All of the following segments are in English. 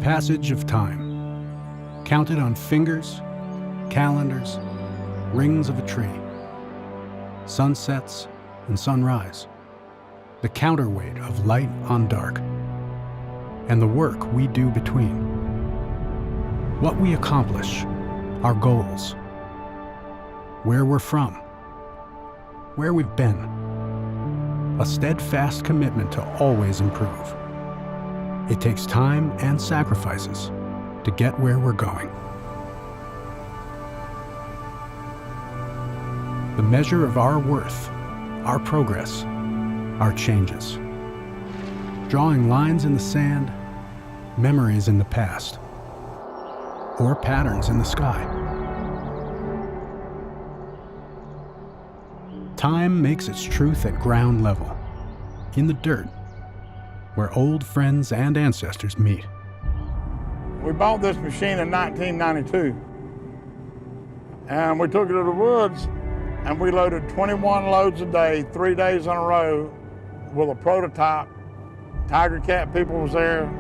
passage of time, counted on fingers, calendars, rings of a tree, sunsets and sunrise, the counterweight of light on dark, and the work we do between. What we accomplish, our goals, where we're from, where we've been, a steadfast commitment to always improve. It takes time and sacrifices to get where we're going. The measure of our worth, our progress, our changes. Drawing lines in the sand, memories in the past, or patterns in the sky. Time makes its truth at ground level, in the dirt, where old friends and ancestors meet. We bought this machine in 1992, and we took it to the woods, and we loaded 21 loads a day, 3 days in a row, with a prototype. TigerCat people was there.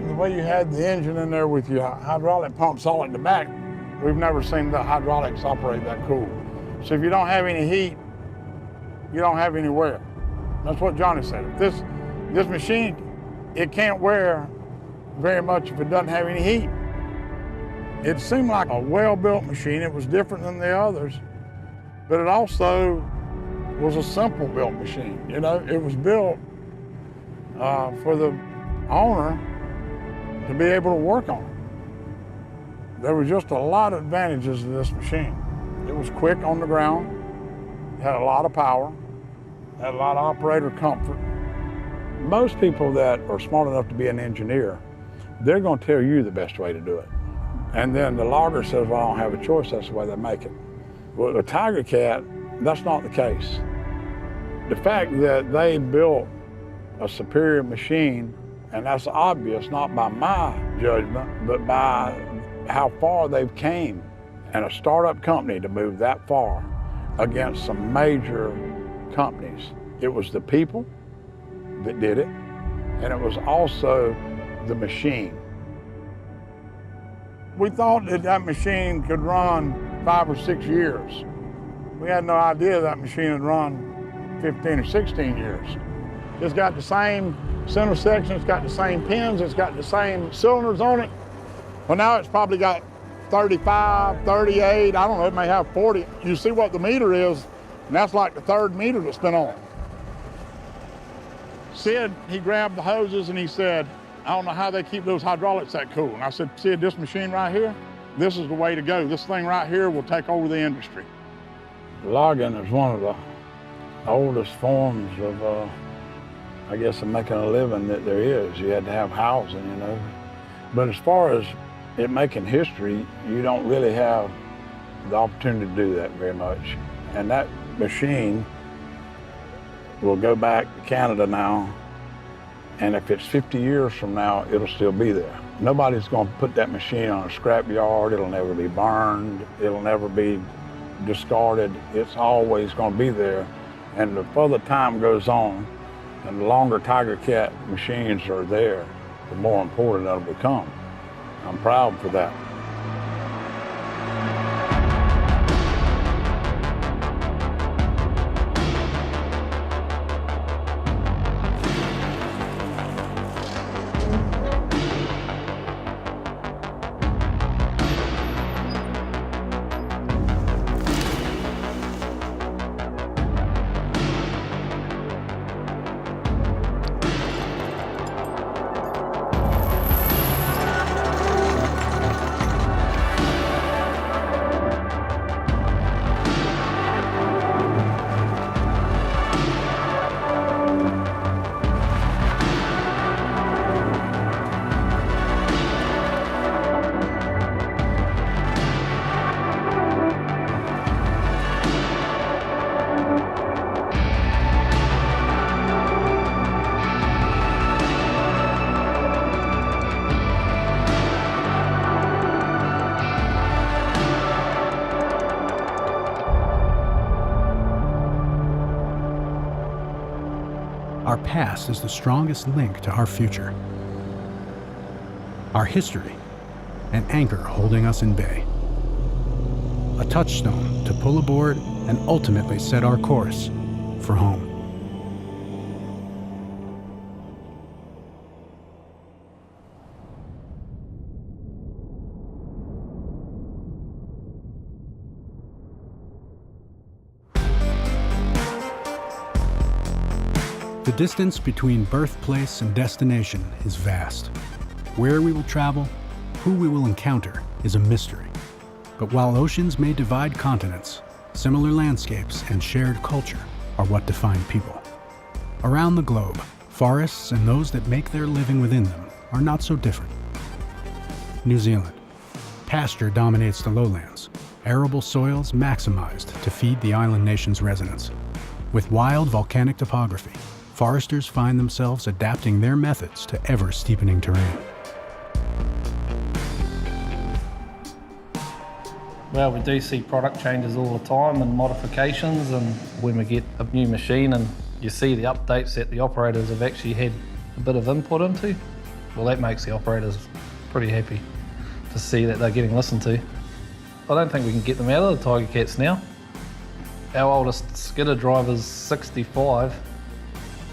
The way you had the engine in there with your hydraulic pumps all at the back, we've never seen the hydraulics operate that cool. So if you don't have any heat, you don't have any wear. That's what Johnny said. This machine, it can't wear very much if it doesn't have any heat. It seemed like a well-built machine. It was different than the others, but it also was a simple built machine. You know, it was built for the owner to be able to work on it. There was just a lot of advantages to this machine. It was quick on the ground, had a lot of power, had a lot of operator comfort. Most people that are smart enough to be an engineer, they're going to tell you the best way to do it. And then the logger says, well, I don't have a choice, that's the way they make it. Well, the TigerCat, that's not the case. The fact that they built a superior machine, and that's obvious, not by my judgment, but by how far they've came. And a startup company to move that far against some major companies. It was the people that did it, and it was also the machine. We thought that that machine could run 5 or 6 years. We had no idea that machine would run 15 or 16 years. It's got the same center section, it's got the same pins, it's got the same cylinders on it. Well, now it's probably got 35, 38, I don't know, it may have 40. You see what the meter is, and that's like the third meter that's been on. Sid, he grabbed the hoses and he said, I don't know how they keep those hydraulics that cool. And I said, Sid, this machine right here, this is the way to go. This thing right here will take over the industry. Logging is one of the oldest forms of, I guess, of making a living that there is. You had to have housing, you know. But as far as it making history, you don't really have the opportunity to do that very much. And that machine will go back to Canada now, and if it's 50 years from now, it'll still be there. Nobody's going to put that machine on a scrap yard. It'll never be burned. It'll never be discarded. It's always going to be there. And the further time goes on, and the longer TigerCat machines are there, the more important it'll become. I'm proud for that. Our past is the strongest link to our future. our history, an anchor holding us in bay. A touchstone to pull aboard and ultimately set our course for home. The distance between birthplace and destination is vast. Where we will travel, who we will encounter, is a mystery. But while oceans may divide continents, similar landscapes and shared culture are what define people. Around the globe, forests and those that make their living within them are not so different. New Zealand. Pasture dominates the lowlands, arable soils maximized to feed the island nation's residents. With wild volcanic topography, foresters find themselves adapting their methods to ever-steepening terrain. Well, we do see product changes all the time and modifications, and when we get a new machine and you see the updates that the operators have actually had a bit of input into, well, that makes the operators pretty happy to see that they're getting listened to. I don't think we can get them out of the Tigercats now. Our oldest skidder driver's 65,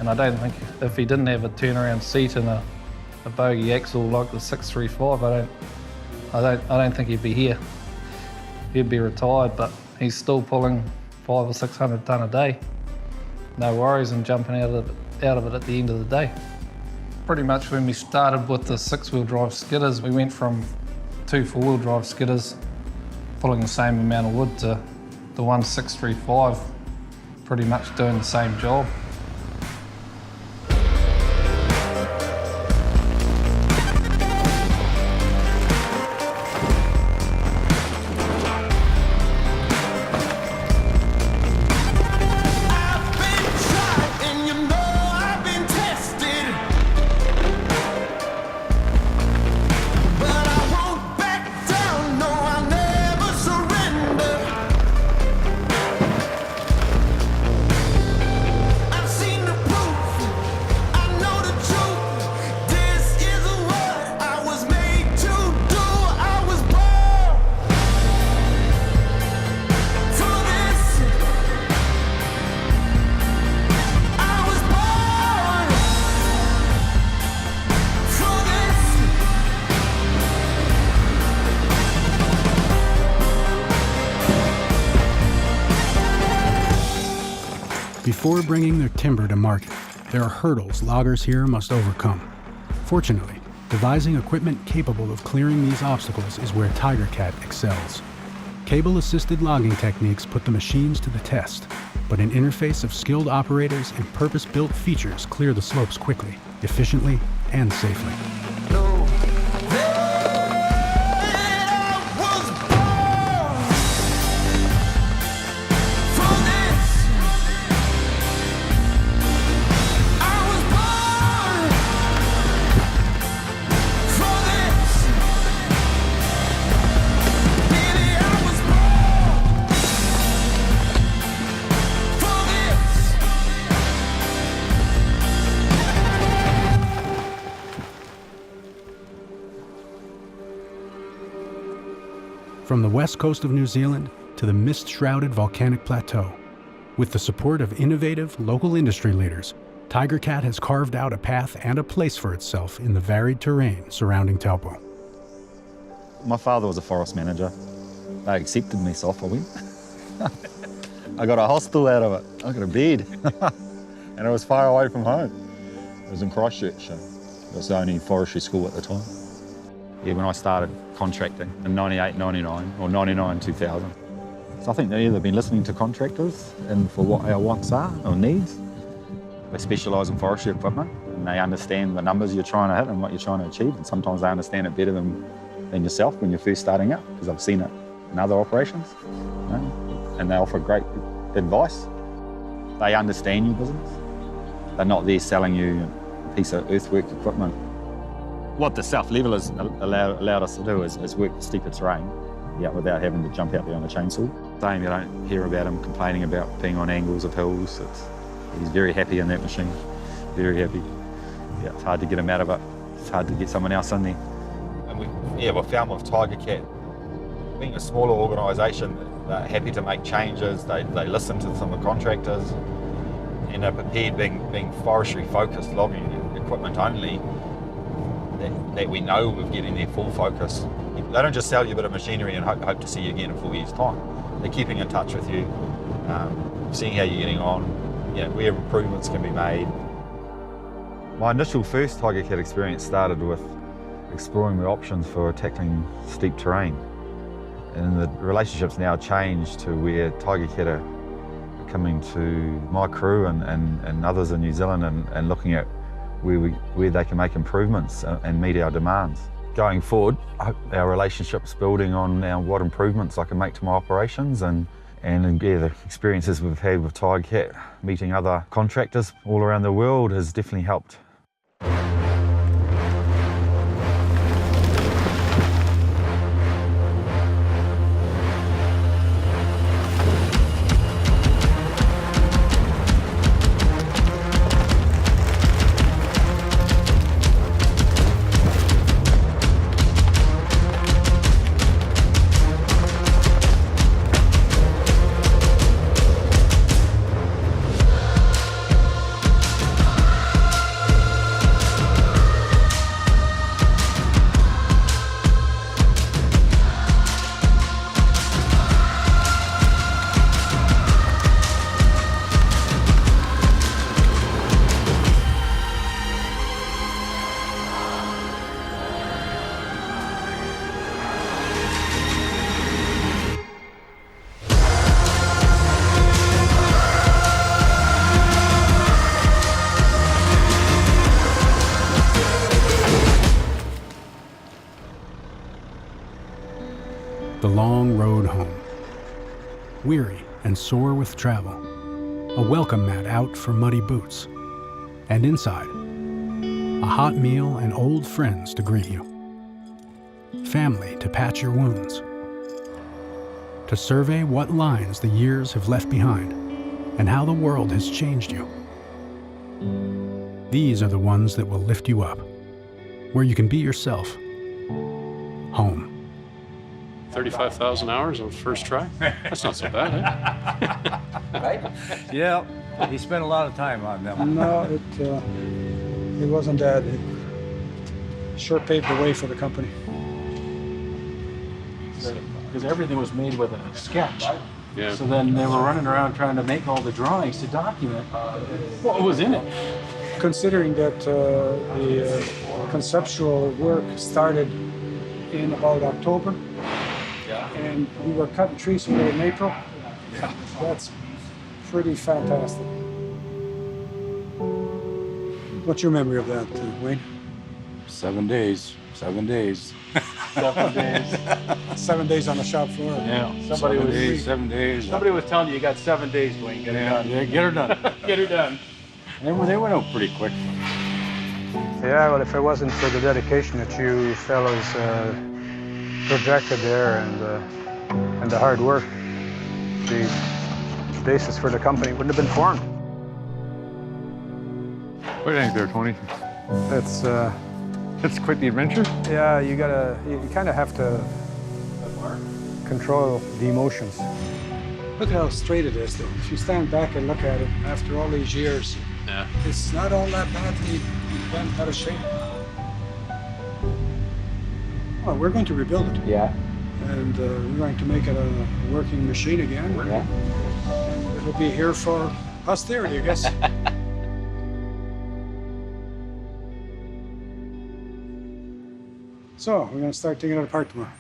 and I don't think if he didn't have a turnaround seat and a bogey axle like the 635, I don't think he'd be here. He'd be retired, but he's still pulling 500 or 600 tonne a day. No worries and jumping out of it at the end of the day. Pretty much when we started with the 6-wheel drive skidders, we went from 2 4-wheel drive skidders pulling the same amount of wood to the one 635 pretty much doing the same job. Before bringing their timber to market, there are hurdles loggers here must overcome. Fortunately, devising equipment capable of clearing these obstacles is where Tigercat excels. Cable-assisted logging techniques put the machines to the test, but an interface of skilled operators and purpose-built features clear the slopes quickly, efficiently, and safely. From the west coast of New Zealand to the mist-shrouded volcanic plateau, with the support of innovative local industry leaders, Tigercat has carved out a path and a place for itself in the varied terrain surrounding Taupo. My father was a forest manager. They accepted me, so off I went. I got a hostel out of it. I got a bed. And it was far away from home. It was in Christchurch. It was the only forestry school at the time. Yeah, when I started contracting in 98, 99, or 99, 2000. So I think they've either been listening to contractors and for what our wants are or needs. They specialise in forestry equipment and they understand the numbers you're trying to hit and what you're trying to achieve. And sometimes they understand it better than yourself when you're first starting out, because I've seen it in other operations. You know? And they offer great advice. They understand your business. They're not there selling you a piece of earthwork equipment. What the self-levelers allowed us to do is work the steeper terrain, yeah, without having to jump out there on a chainsaw. Same, you don't hear about him complaining about being on angles of hills. He's very happy in that machine, very happy. Yeah, it's hard to get him out of it. It's hard to get someone else in there. we found with TigerCat, being a smaller organisation, they're happy to make changes. They listen to some of the contractors, and are prepared, being forestry focused, logging equipment only, that we know we're getting their full focus. They don't just sell you a bit of machinery and hope to see you again in 4 years' time. They're keeping in touch with you, seeing how you're getting on, where improvements can be made. My initial first TigerCat experience started with exploring the options for tackling steep terrain. And the relationships now changed to where TigerCat are coming to my crew and others in New Zealand and looking at where they can make improvements and meet our demands. Going forward, I hope our relationship's building on what improvements I can make to my operations and the experiences we've had with TigerCat, meeting other contractors all around the world has definitely helped. The long road home. Weary and sore with travel, a welcome mat out for muddy boots, and inside, a hot meal and old friends to greet you. Family to patch your wounds, to survey what lines the years have left behind and how the world has changed you. These are the ones that will lift you up, where you can be yourself. Home. 35,000 hours on first try? That's not so bad, eh? Right? Yeah, he spent a lot of time on them. No, it wasn't that. It sure paved the way for the company. Because everything was made with a sketch. Yeah. So then they were running around trying to make all the drawings to document what was in it. Considering that the conceptual work started in about October, and we were cutting trees away in April, that's pretty fantastic. What's your memory of that, Wayne? 7 days. 7 days. 7 days. 7 days on the shop floor. Yeah. 7 days. Somebody was telling you you got 7 days, Dwayne. Get her done. Yeah, get her done. Get her done. They went out pretty quick. Yeah, well, if it wasn't for the dedication that you fellows projected there and the hard work, the basis for the company wouldn't have been formed. What do you think there, Tony? It's quite the adventure. Yeah, you kind of have to control the emotions. Look how straight it is, though. If you stand back and look at it after all these years, Yeah. it's not all that badly bent out of shape. Well, we're going to rebuild it. Yeah. And we're going to make it a working machine again. Yeah. And it'll be here for posterity, I guess. So, we're going to start taking it apart tomorrow.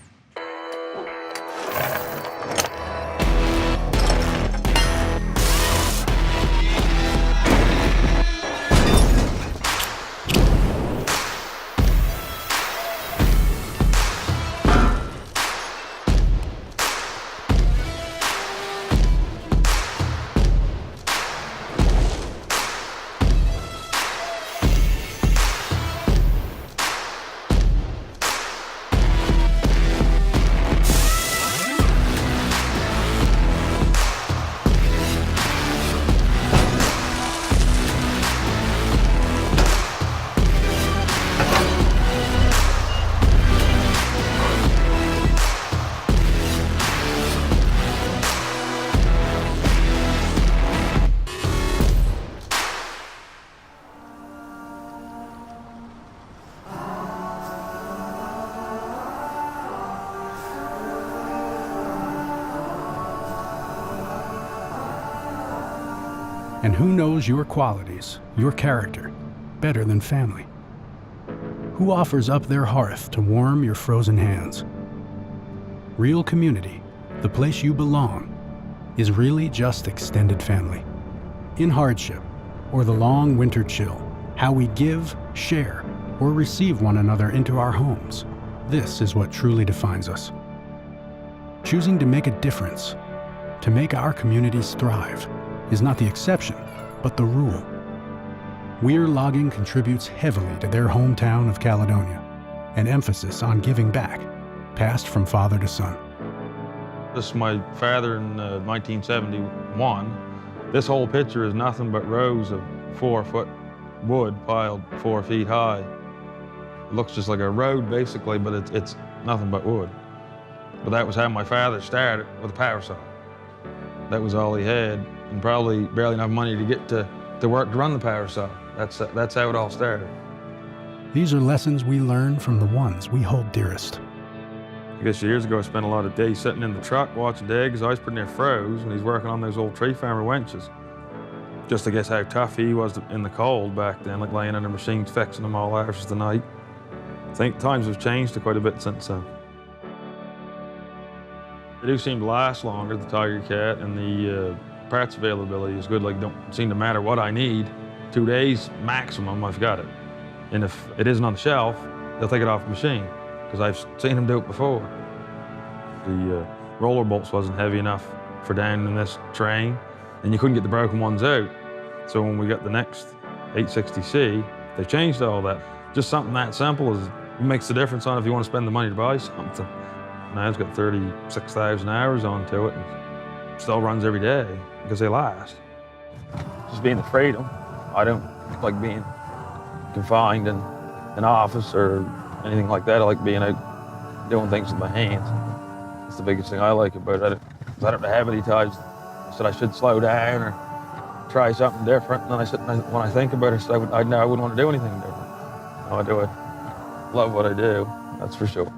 And who knows your qualities, your character, better than family? Who offers up their hearth to warm your frozen hands? Real community, the place you belong, is really just extended family. In hardship, or the long winter chill, how we give, share, or receive one another into our homes, this is what truly defines us. Choosing to make a difference, to make our communities thrive, is not the exception, but the rule. Weir Logging contributes heavily to their hometown of Caledonia, an emphasis on giving back, passed from father to son. This is my father in 1971. This whole picture is nothing but rows of 4-foot wood piled 4 feet high. It looks just like a road basically, but it's nothing but wood. But that was how my father started, with a power saw. That was all he had, and probably barely enough money to get to work to run the power saw. That's how it all started. These are lessons we learn from the ones we hold dearest. I guess years ago I spent a lot of days sitting in the truck watching Dad, because I was pretty near froze when he's working on those old tree farmer winches. Just to guess how tough he was in the cold back then, like laying under machines fixing them all hours of the night. I think times have changed quite a bit since then. They do seem to last longer, the Tigercat, and the parts availability is good. Like, don't seem to matter what I need. 2 days maximum, I've got it. And if it isn't on the shelf, they'll take it off the machine, because I've seen them do it before. The roller bolts wasn't heavy enough for down in this train, and you couldn't get the broken ones out. So when we got the next 860C, they changed all that. Just something that simple makes the difference on if you want to spend the money to buy something. Now it's got 36,000 hours onto it, and still runs every day because they last. Just being the freedom. I don't like being confined in an office or anything like that. I like being out doing things with my hands. That's the biggest thing I like about it. I don't have any times I said I should slow down or try something different. And then when I think about it, I know I wouldn't want to do anything different. I do it. Love what I do, that's for sure.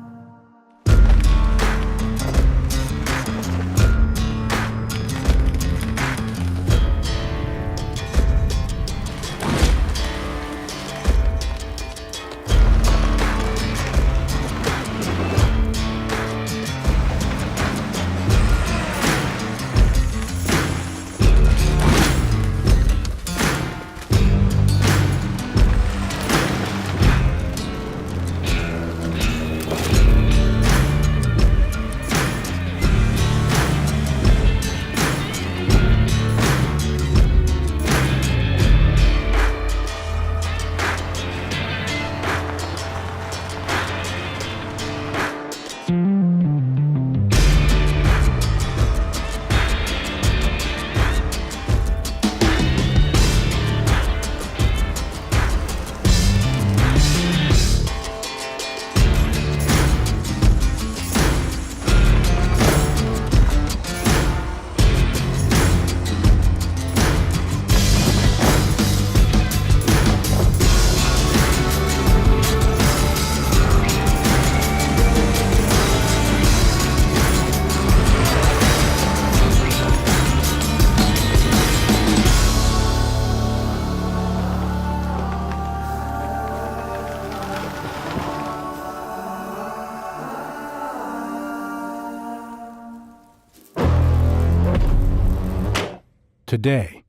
Today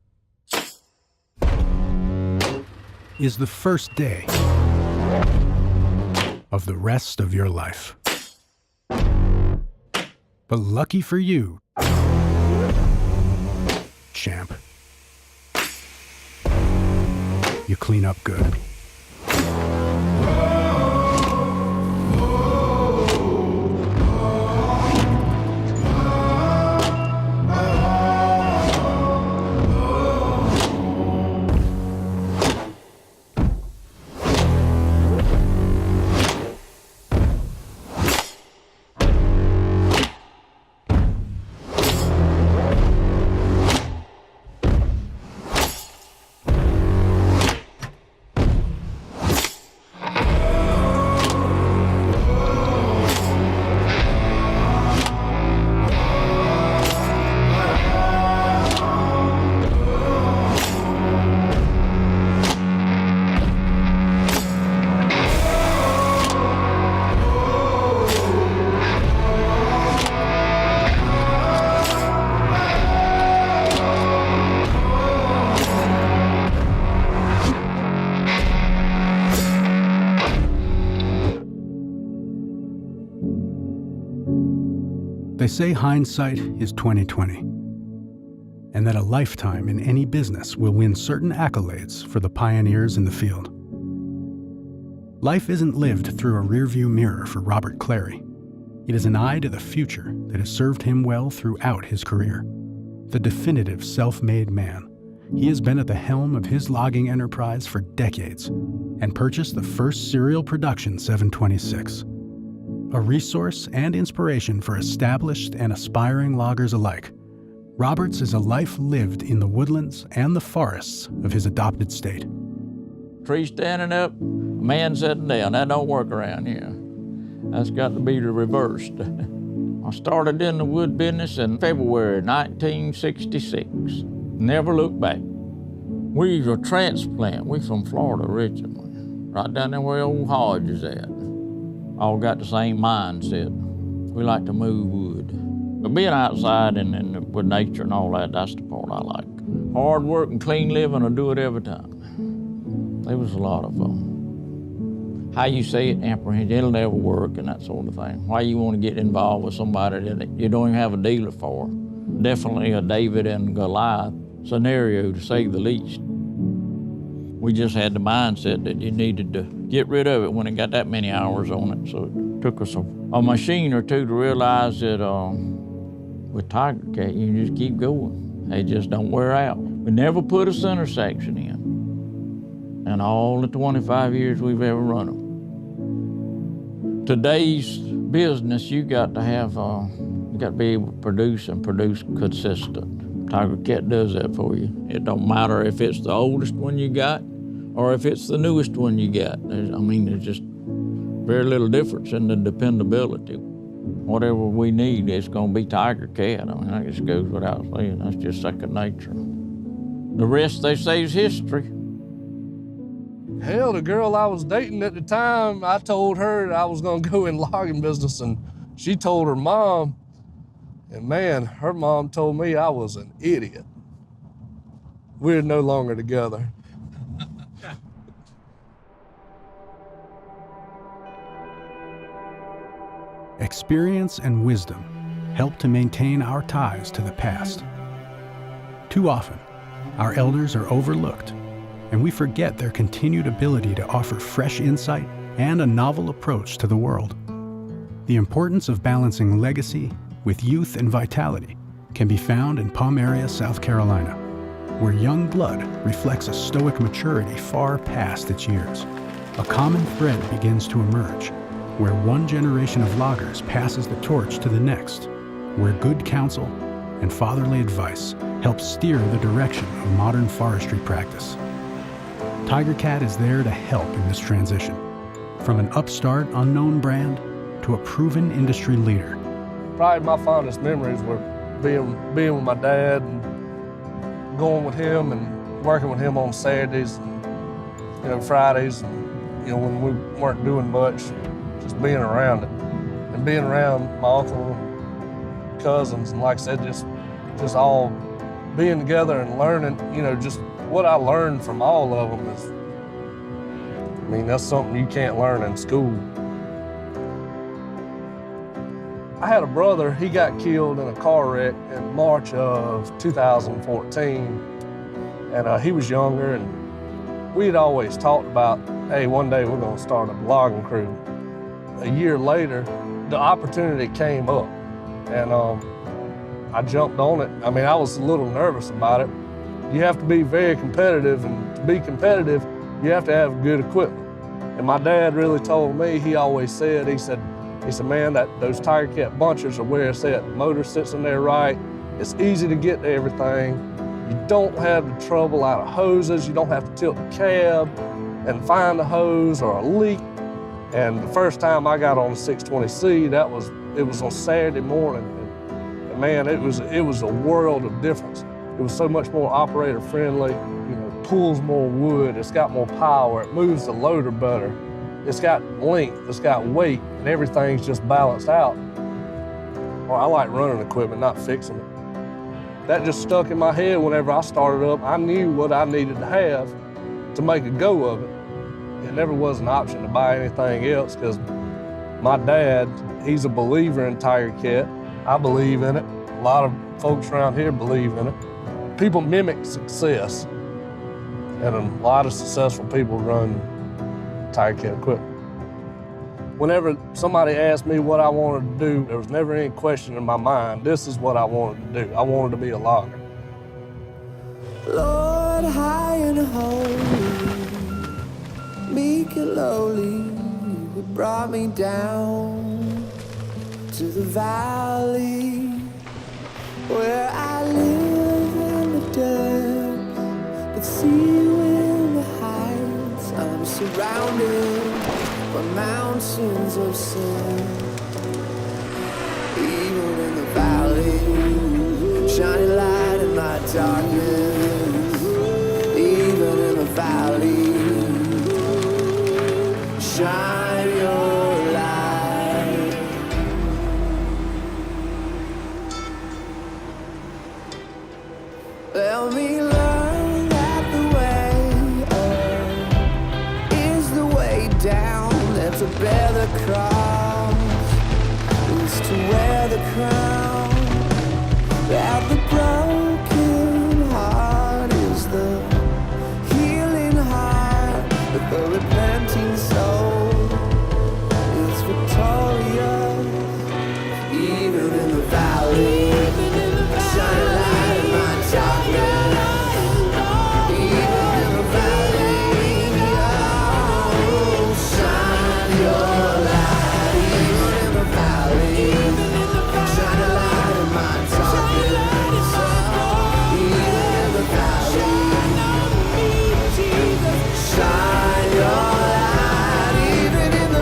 is the first day of the rest of your life. But lucky for you, champ, you clean up good. They say hindsight is 20/20, and that a lifetime in any business will win certain accolades for the pioneers in the field. Life isn't lived through a rearview mirror for Robert Clary. It is an eye to the future that has served him well throughout his career. The definitive self-made man, he has been at the helm of his logging enterprise for decades and purchased the first serial production 726. A resource and inspiration for established and aspiring loggers alike, Roberts is a life lived in the woodlands and the forests of his adopted state. Tree standing up, a man sitting down. That don't work around here. That's got to be reversed. I started in the wood business in February 1966. Never looked back. We a transplant. We from Florida originally. Right down there where old Hodge is at. All got the same mindset. We like to move wood. But being outside and with nature and all that, that's the part I like. Hard work and clean living, I'll do it every time. There was a lot of how you say it, apprehension, it'll never work and that sort of thing. Why you want to get involved with somebody that you don't even have a dealer for. Definitely a David and Goliath scenario, to say the least. We just had the mindset that you needed to get rid of it when it got that many hours on it. So it took us a machine or two to realize that with TigerCat, you just keep going. They just don't wear out. We never put a center section in all the 25 years we've ever run them. Today's business, you got to have, you got to be able to produce and produce consistent. TigerCat does that for you. It don't matter if it's the oldest one you got or if it's the newest one you got. There's just very little difference in the dependability. Whatever we need, it's gonna be TigerCat. That just goes without saying. That's just second nature. The rest, they say, is history. Hell, the girl I was dating at the time, I told her that I was gonna go in logging business, and she told her mom, and man, her mom told me I was an idiot. We're no longer together. Experience and wisdom help to maintain our ties to the past. Too often, our elders are overlooked, and we forget their continued ability to offer fresh insight and a novel approach to the world. The importance of balancing legacy with youth and vitality can be found in Palmyra, South Carolina, where young blood reflects a stoic maturity far past its years. A common thread begins to emerge, where one generation of loggers passes the torch to the next, where good counsel and fatherly advice help steer the direction of modern forestry practice. TigerCat is there to help in this transition, from an upstart, unknown brand to a proven industry leader. Probably my fondest memories were being with my dad and going with him and working with him on Saturdays and Fridays, and, when we weren't doing much, just being around it and being around my uncle and cousins, and like I said, just all being together and learning, just what I learned from all of them is, that's something you can't learn in school. I had a brother, he got killed in a car wreck in March of 2014, and he was younger, and we had always talked about, hey, one day we're gonna start a logging crew. A year later, the opportunity came up, and I jumped on it. I was a little nervous about it. You have to be very competitive, and to be competitive, you have to have good equipment. And my dad really told me, he always said, he said, man, those TigerCat bunchers are where it's at. The motor sits in there right. It's easy to get to everything. You don't have the trouble out of hoses. You don't have to tilt the cab and find a hose or a leak. And the first time I got on the 620C, it was on Saturday morning. And man, it was a world of difference. It was so much more operator friendly, pulls more wood, it's got more power, it moves the loader better. It's got length, it's got weight, and everything's just balanced out. Well, I like running equipment, not fixing it. That just stuck in my head whenever I started up. I knew what I needed to have to make a go of it. It never was an option to buy anything else, because my dad, he's a believer in TigerCat. I believe in it. A lot of folks around here believe in it. People mimic success, and a lot of successful people run Tigercat equipment. Whenever somebody asked me what I wanted to do, there was never any question in my mind. This is what I wanted to do. I wanted to be a logger. Lord, high and holy, meek and lowly, you brought me down to the valley where I live in the depths, but see you in the heights. I'm surrounded by mountains of sin. Even in the valley, shining light in my darkness. Even in the valley, shine your light. Let me learn that the way up is the way down. That to bear the cross is to wear the crown. That the broken heart is the healing heart. That the repenting soul is victorious. Even in the valley, shine a light in my darkness. Even in the valley, oh, shine your light. Even in the valley, shine a light in my darkness. Even in the valley, shine your light. Even in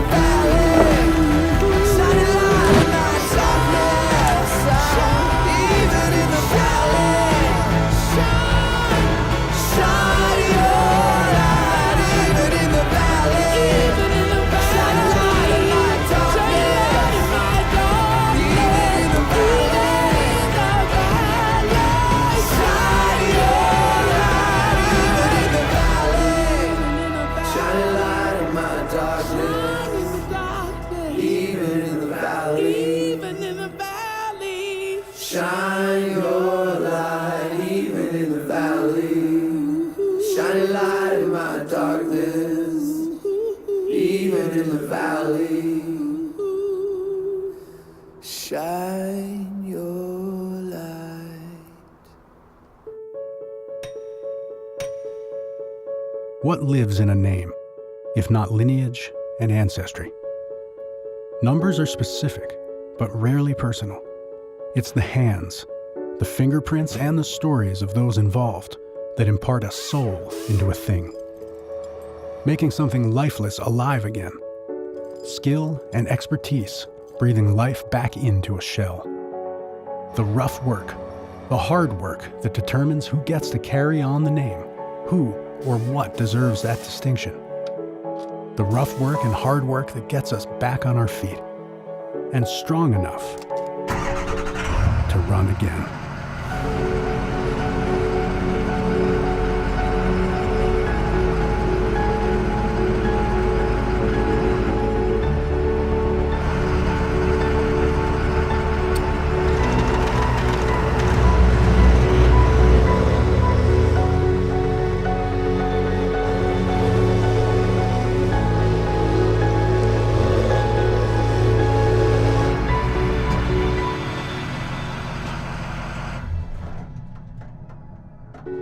the valley, shine a light in my darkness. Even in the valley, shine your light. Even in the valley, shine a light in my darkness. Even in the valley, shine your light. Even in the valley, shine a light in my darkness. Even in the valley, shine your light. Even in the valley, shine a light in my darkness. Even in the valley, shine your light. What lives in a name, if not lineage and ancestry? Numbers are specific, but rarely personal. It's the hands, the fingerprints, and the stories of those involved that impart a soul into a thing, making something lifeless alive again. Skill and expertise breathing life back into a shell. The rough work, the hard work that determines who gets to carry on the name, who or what deserves that distinction. The rough work and hard work that gets us back on our feet and strong enough to run again.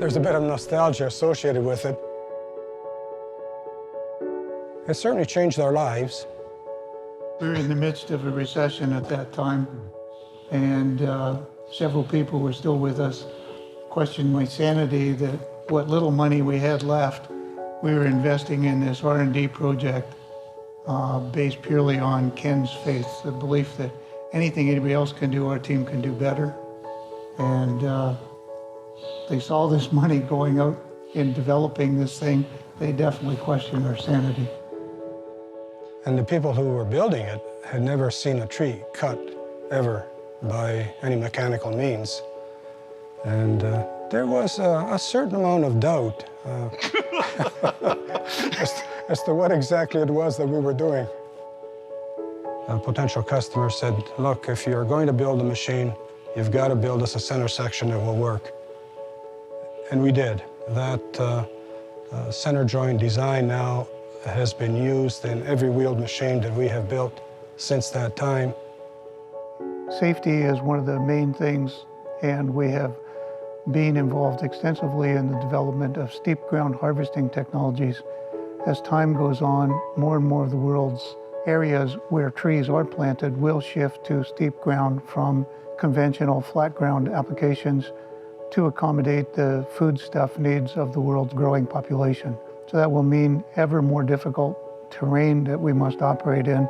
There's a bit of nostalgia associated with it. It certainly changed our lives. We were in the midst of a recession at that time, and several people were still with us, questioned my sanity that what little money we had left, we were investing in this R&D project based purely on Ken's faith, the belief that anything anybody else can do, our team can do better. And they saw this money going out in developing this thing. They definitely questioned our sanity. And the people who were building it had never seen a tree cut, ever, by any mechanical means. And there was a certain amount of doubt as to what exactly it was that we were doing. A potential customer said, look, if you're going to build a machine, you've got to build us a center section that will work. And we did. That center joint design now has been used in every wheeled machine that we have built since that time. Safety is one of the main things, and we have been involved extensively in the development of steep ground harvesting technologies. As time goes on, more and more of the world's areas where trees are planted will shift to steep ground from conventional flat ground applications to accommodate the foodstuff needs of the world's growing population. So that will mean ever more difficult terrain that we must operate in,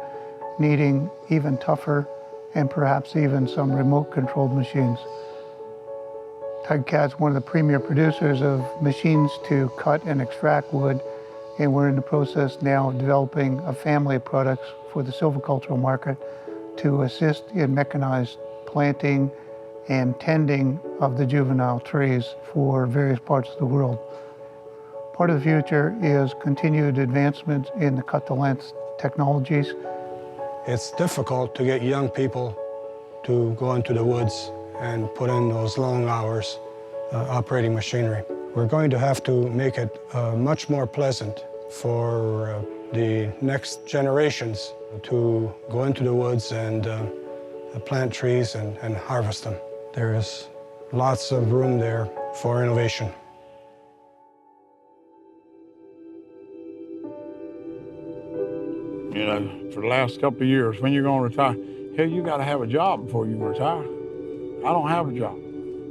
needing even tougher and perhaps even some remote controlled machines. TIGERCAT's one of the premier producers of machines to cut and extract wood, and we're in the process now of developing a family of products for the silvicultural market to assist in mechanized planting and tending of the juvenile trees for various parts of the world. Part of the future is continued advancement in the cut-to-length technologies. It's difficult to get young people to go into the woods and put in those long hours operating machinery. We're going to have to make it much more pleasant for the next generations to go into the woods and plant trees and harvest them. There is lots of room there for innovation. You know, for the last couple of years, when you're going to retire, hell, you got to have a job before you retire. I don't have a job.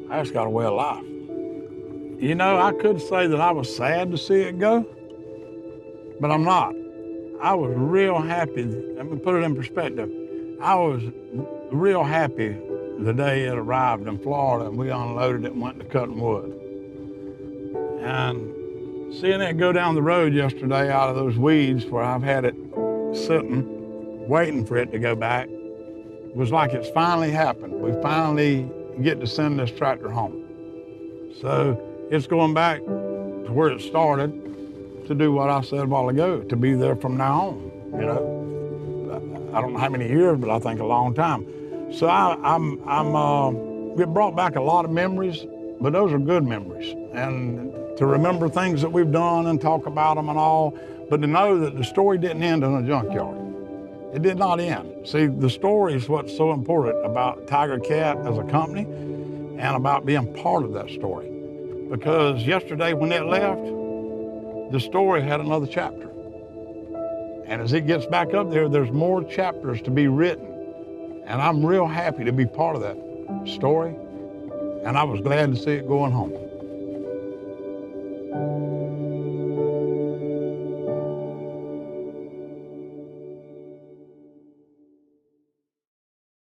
I just got a way of life. You know, I could say that I was sad to see it go, but I'm not. I was real happy. Let me put it in perspective. I was real happy the day it arrived in Florida and we unloaded it and went to cutting wood. And seeing it go down the road yesterday out of those weeds where I've had it sitting, waiting for it to go back, was like it's finally happened. We finally get to send this tractor home. So it's going back to where it started to do what I said a while ago, to be there from now on, you know. I don't know how many years, but I think a long time. So it brought back a lot of memories, but those are good memories. And to remember things that we've done and talk about them and all, but to know that the story didn't end in a junkyard. It did not end. See, the story is what's so important about TIGERCAT as a company and about being part of that story. Because yesterday when it left, the story had another chapter. And as it gets back up there, there's more chapters to be written. And I'm real happy to be part of that story. And I was glad to see it going home.